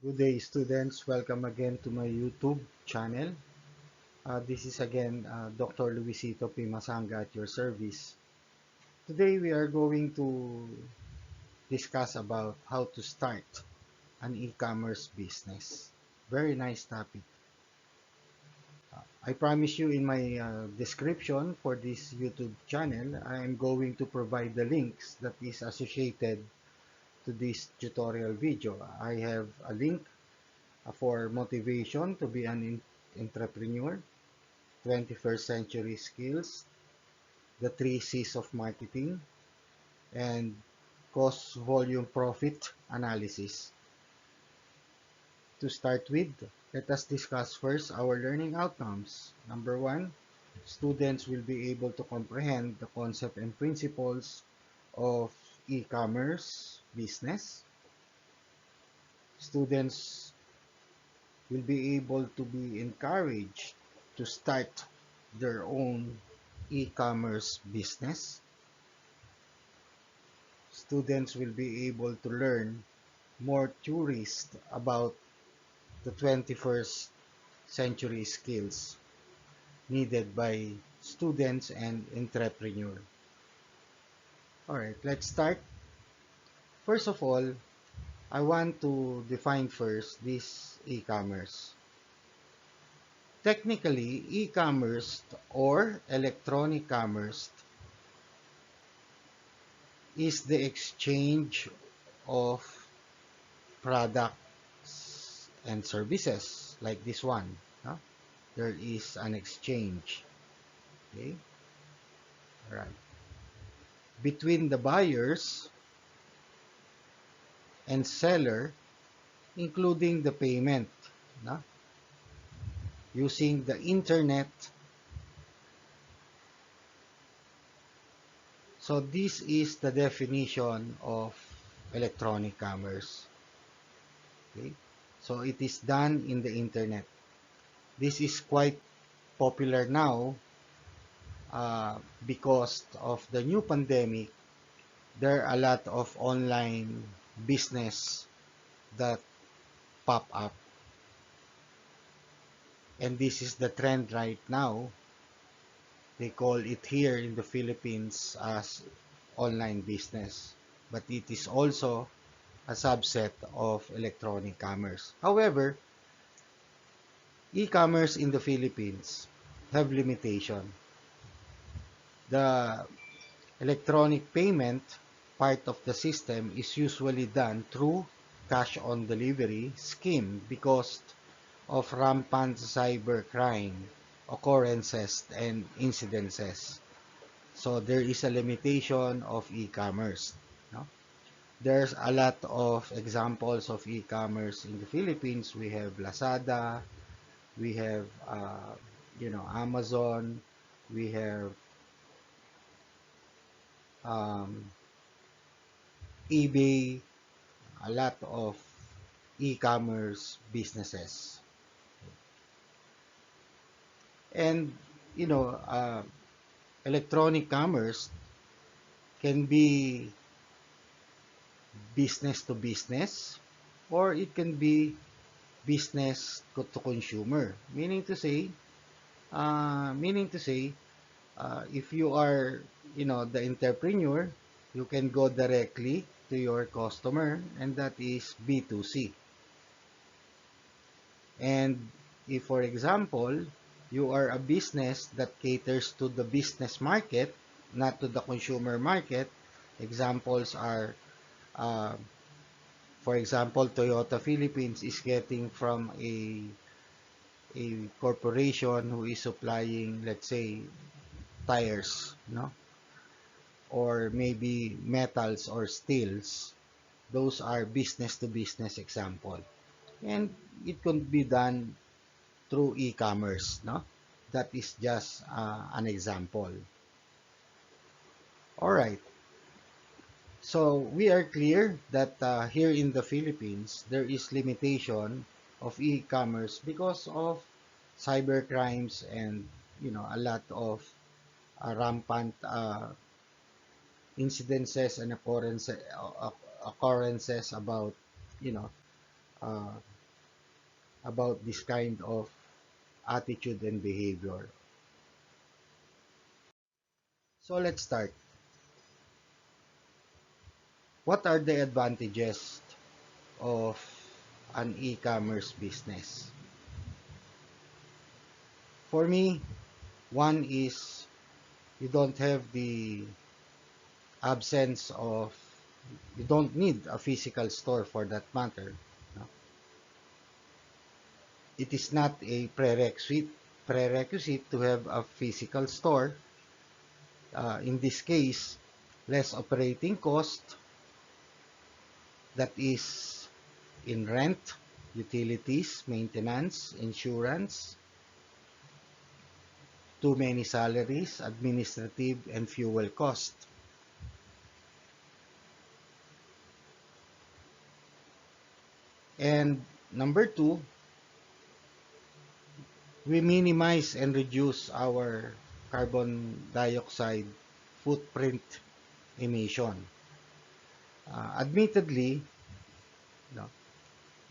Good day, students. Welcome again to my YouTube channel. This is again Dr. Luisito P. Masanga at your service. Today we are going to discuss about how to start an e-commerce business. Very nice topic. I promise you in my description for this YouTube channel, I am going to provide the links that is associated to this tutorial video. I have a link for motivation to be an entrepreneur, 21st century skills, the 3 C's of marketing, and cost volume profit analysis. To start with, let us discuss first our learning outcomes. Number one, students will be able to comprehend the concept and principles of e-commerce business. Students will be able to be encouraged to start their own e-commerce business. Students will be able to learn more theories about the 21st century skills needed by students and entrepreneurs. Alright, let's start. First of all, I want to define first this e-commerce. Technically, e-commerce or electronic commerce is the exchange of products and services like this one. Huh? There is an exchange. Okay, all right, between the buyers and seller, including the payment, no? Using the internet. So this is the definition of electronic commerce. Okay, so it is done in the internet. This is quite popular now because of the new pandemic. There are a lot of online business that pop up, and this is the trend right now. They call it here in the Philippines as online business, but it is also a subset of electronic commerce. However, e-commerce in the Philippines have limitation. The electronic payment part of the system is usually done through cash on delivery scheme because of rampant cybercrime occurrences and incidences. So there is a limitation of e-commerce. No? There's a lot of examples of e-commerce in the Philippines. We have Lazada, we have Amazon, we have um, eBay, a lot of e-commerce businesses. And you know, electronic commerce can be business to business, or it can be business to consumer. Meaning to say, if you are, the entrepreneur, you can go directly to your customer, and that is B2C. And if, for example, you are a business that caters to the business market, not to the consumer market, examples are, uh, for example, Toyota Philippines is getting from a corporation who is supplying, let's say, tires, or maybe metals or steels. Those are business to business example. And it could be done through e-commerce, no? That is just an example. All right. So we are clear that here in the Philippines, there is limitation of e-commerce because of cyber crimes and a lot of rampant incidences and occurrences about you know uh, about this kind of attitude and behavior. So let's start. What are the advantages of an e-commerce business? For me, one is you don't have the absence of, you don't need a physical store for that matter. No? It is not a prerequisite to have a physical store. In this case, less operating cost, that is in rent, utilities, maintenance, insurance, too many salaries, administrative and fuel cost. And number two, we minimize and reduce our carbon dioxide footprint emission. Admittedly, no,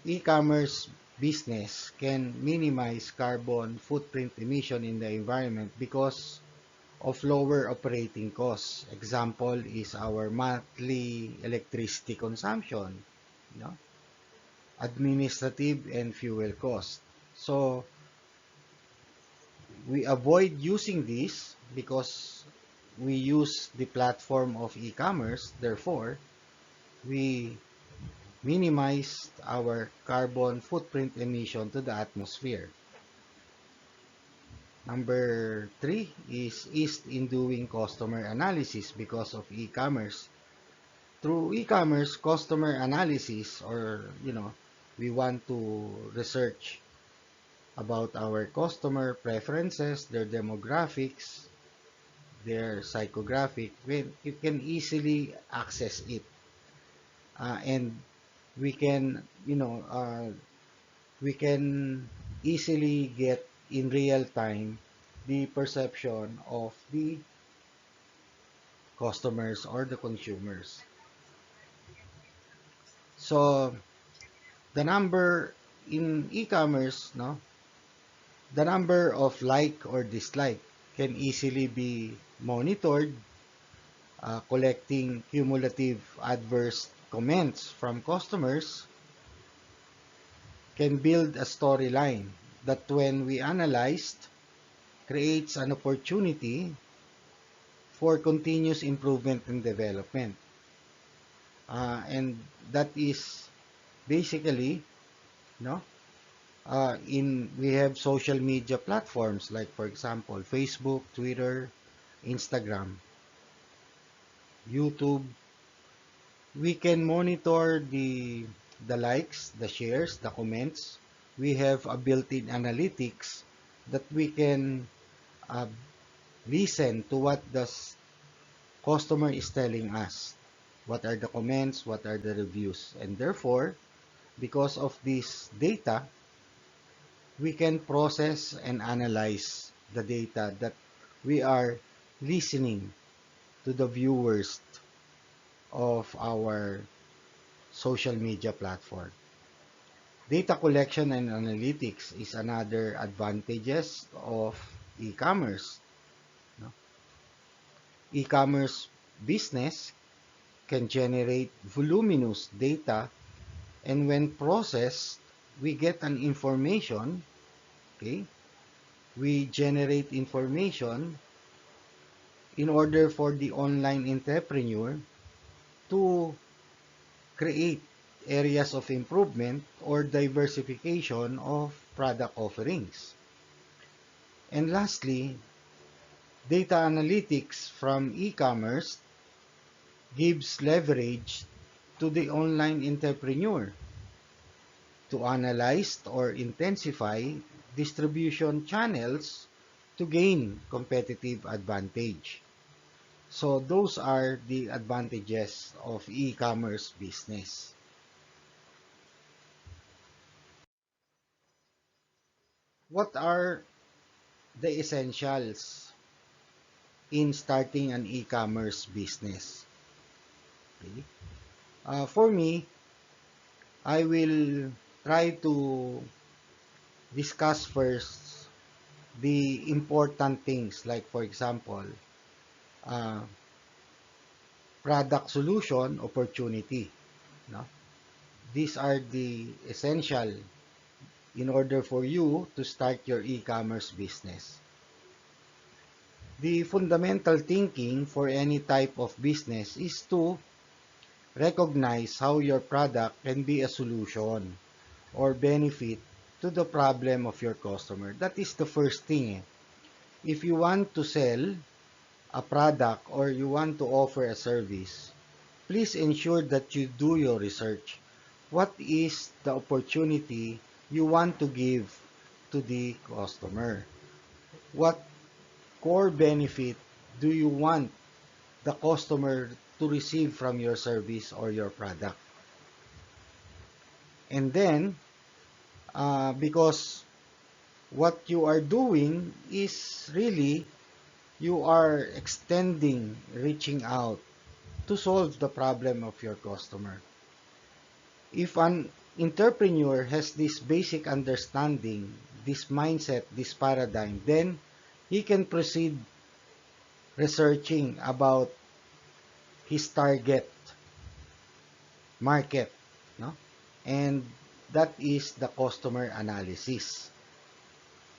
e-commerce business can minimize carbon footprint emission in the environment because of lower operating costs. Example is our monthly electricity consumption, you know, administrative and fuel cost. So we avoid using this because we use the platform of e-commerce. Therefore, we minimize our carbon footprint emission to the atmosphere. Number three is ease in doing customer analysis because of e-commerce. Through e-commerce customer analysis, or we want to research about our customer preferences, their demographics, their psychographic, you can easily access it. And we can, we can easily get in real time the perception of the customers or the consumers. So the number in e-commerce, no, the number of like or dislike can easily be monitored. Collecting cumulative adverse comments from customers can build a storyline that, when we analyzed, creates an opportunity for continuous improvement and development. And that is basically, no, in we have social media platforms like, for example, Facebook, Twitter, Instagram, YouTube. We can monitor the likes, the shares, the comments. We have a built-in analytics that we can uh, listen to what the customer is telling us. What are the comments? What are the reviews? And therefore, because of this data, we can process and analyze the data that we are listening to the viewers of our social media platform. Data collection and analytics is another advantages of e-commerce. No? E-commerce business can generate voluminous data, and when processed, we get an information. Okay, we generate information in order for the online entrepreneur to create areas of improvement or diversification of product offerings. And lastly, data analytics from e-commerce gives leverage to the online entrepreneur to analyze or intensify distribution channels to gain competitive advantage. So those are the advantages of e-commerce business. What are the essentials in starting an e-commerce business? Okay. For me, I will try to discuss first the important things, like for example, uh, product solution opportunity. No? These are the essential in order for you to start your e-commerce business. The fundamental thinking for any type of business is to recognize how your product can be a solution or benefit to the problem of your customer. That is the first thing. If you want to sell a product or you want to offer a service, please ensure that you do your research. What is the opportunity you want to give to the customer? What core benefit do you want the customer to receive from your service or your product? And then, because what you are doing is really you are extending, reaching out to solve the problem of your customer. If an entrepreneur has this basic understanding, this mindset, this paradigm, then he can proceed researching about his target market, no? And that is the customer analysis.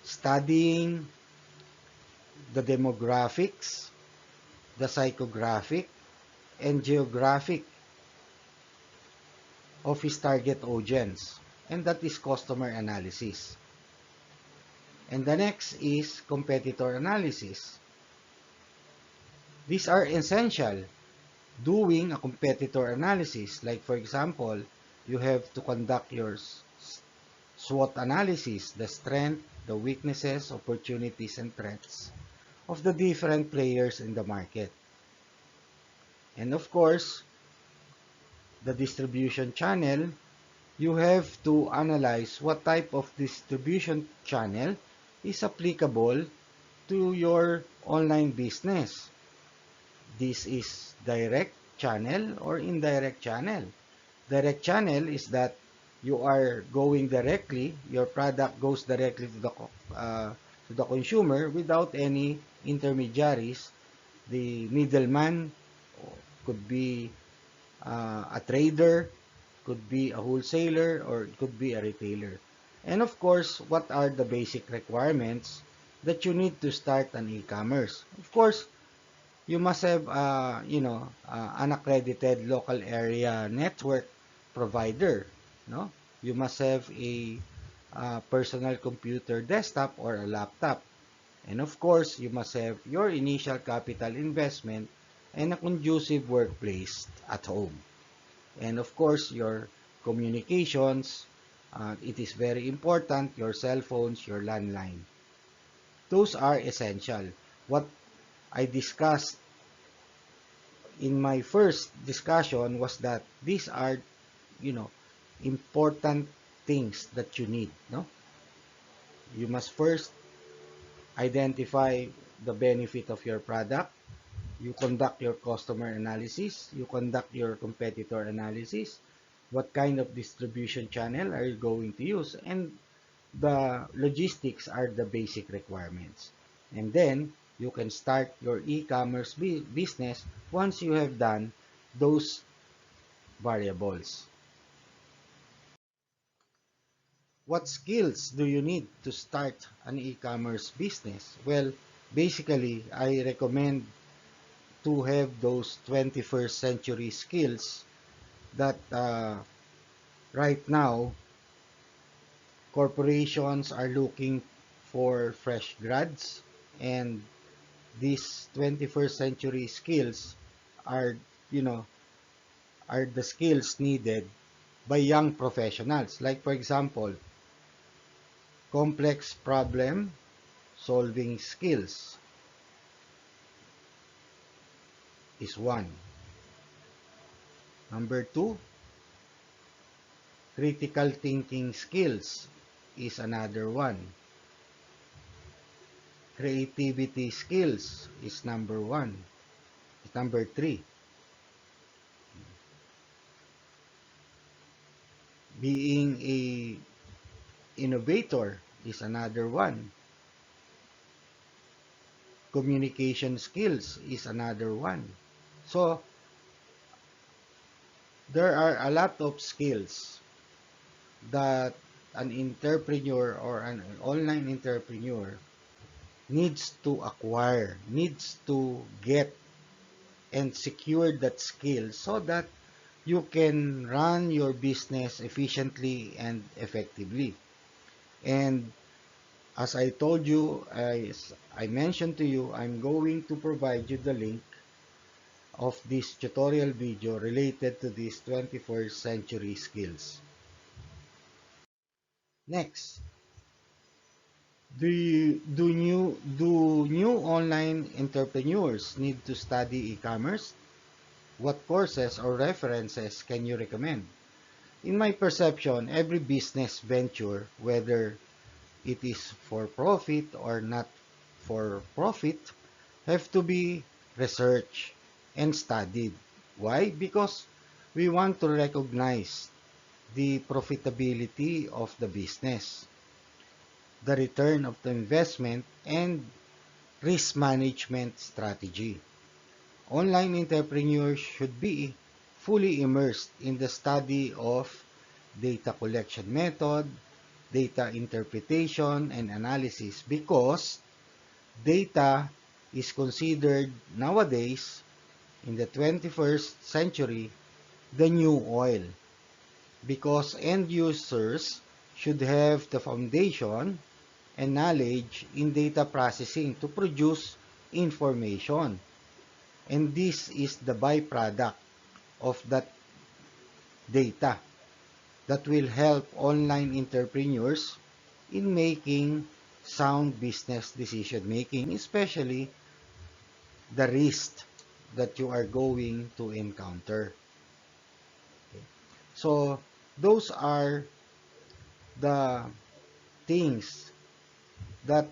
Studying the demographics, the psychographic, and geographic of his target audience. And that is customer analysis. And the next is competitor analysis. These are essential. Doing a competitor analysis, like for example, you have to conduct your SWOT analysis, the strength, the weaknesses, opportunities, and threats of the different players in the market. And of course, the distribution channel, you have to analyze what type of distribution channel is applicable to your online business. This is direct channel or indirect channel. Direct channel is that you are going directly, your product goes directly to the consumer without any intermediaries. The middleman could be a trader, could be a wholesaler, or it could be a retailer. And of course, what are the basic requirements that you need to start an e-commerce? Of course, you must have, an accredited local area network provider. No, you must have a personal computer desktop or a laptop, and of course, you must have your initial capital investment and a conducive workplace at home. And of course, your communications, it is very important, your cell phones, your landline. Those are essential. What I discussed in my first discussion was that these are, you know, important things that you need, no? You must first identify the benefit of your product. You conduct your customer analysis. You conduct your competitor analysis. What kind of distribution channel are you going to use? And the logistics are the basic requirements. And then you can start your e-commerce business once you have done those variables. What skills do you need to start an e-commerce business? Well, basically, I recommend to have those 21st century skills that right now corporations are looking for fresh grads, and these 21st century skills are, you know, are the skills needed by young professionals. Like for example, complex problem solving skills is one. Number two, critical thinking skills is another one. Creativity skills is number one. Number three, being a innovator is another one. Communication skills is another one. So, there are a lot of skills that an entrepreneur or an online entrepreneur needs to acquire, needs to get and secure that skill so that you can run your business efficiently and effectively. And as I told you, as I mentioned to you, I'm going to provide you the link of this tutorial video related to these 21st century skills. Next, do new online entrepreneurs need to study e-commerce? What courses or references can you recommend? In my perception, every business venture, whether it is for profit or not for profit, have to be researched and studied. Why? Because we want to recognize the profitability of the business, the return of the investment, and risk management strategy. Online entrepreneurs should be fully immersed in the study of data collection method, data interpretation, and analysis because data is considered nowadays in the 21st century the new oil because end users should have the foundation and knowledge in data processing to produce information. And this is the byproduct of that data that will help online entrepreneurs in making sound business decision making, especially the risk that you are going to encounter. Okay. So those are the things that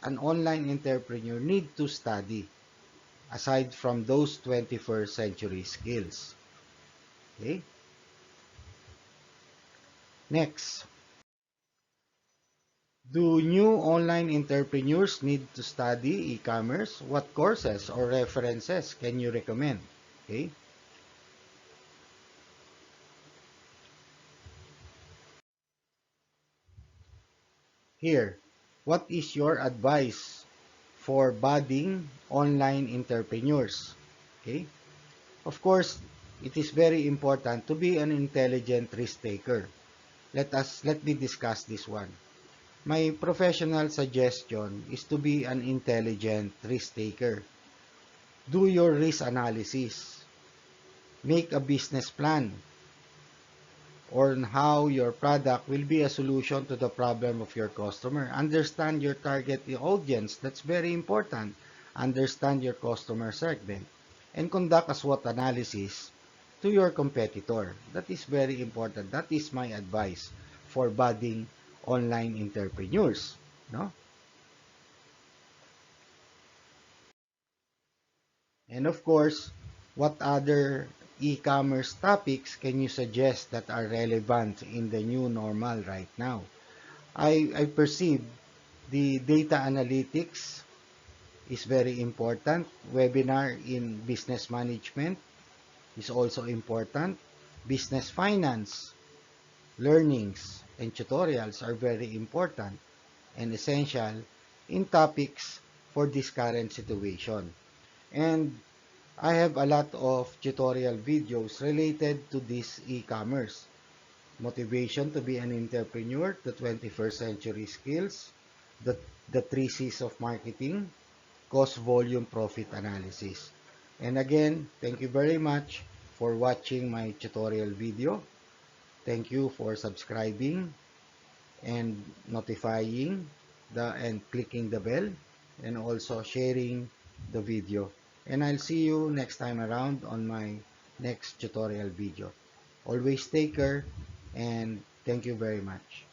an online entrepreneur need to study aside from those 21st century skills. Okay? Next, do new online entrepreneurs need to study e-commerce? What courses or references can you recommend? Okay? Here, what is your advice for budding online entrepreneurs? Okay? Of course, it is very important to be an intelligent risk taker. Let me discuss this one. My professional suggestion is to be an intelligent risk taker. Do your risk analysis. Make a business plan on how your product will be a solution to the problem of your customer. Understand your target audience. That's very important. Understand your customer segment. And conduct a SWOT analysis to your competitor. That is very important. That is my advice for budding online entrepreneurs. No? And of course, what other e-commerce topics can you suggest that are relevant in the new normal right now? I perceive the data analytics is very important. Webinar in business management is also important. Business finance, learnings, and tutorials are very important and essential in topics for this current situation. And I have a lot of tutorial videos related to this e-commerce. Motivation to be an entrepreneur, the 21st century skills, the, the 3 C's of marketing, cost, volume, profit analysis. And again, thank you very much for watching my tutorial video. Thank you for subscribing and notifying and clicking the bell and also sharing the video. And I'll see you next time around on my next tutorial video. Always take care and thank you very much.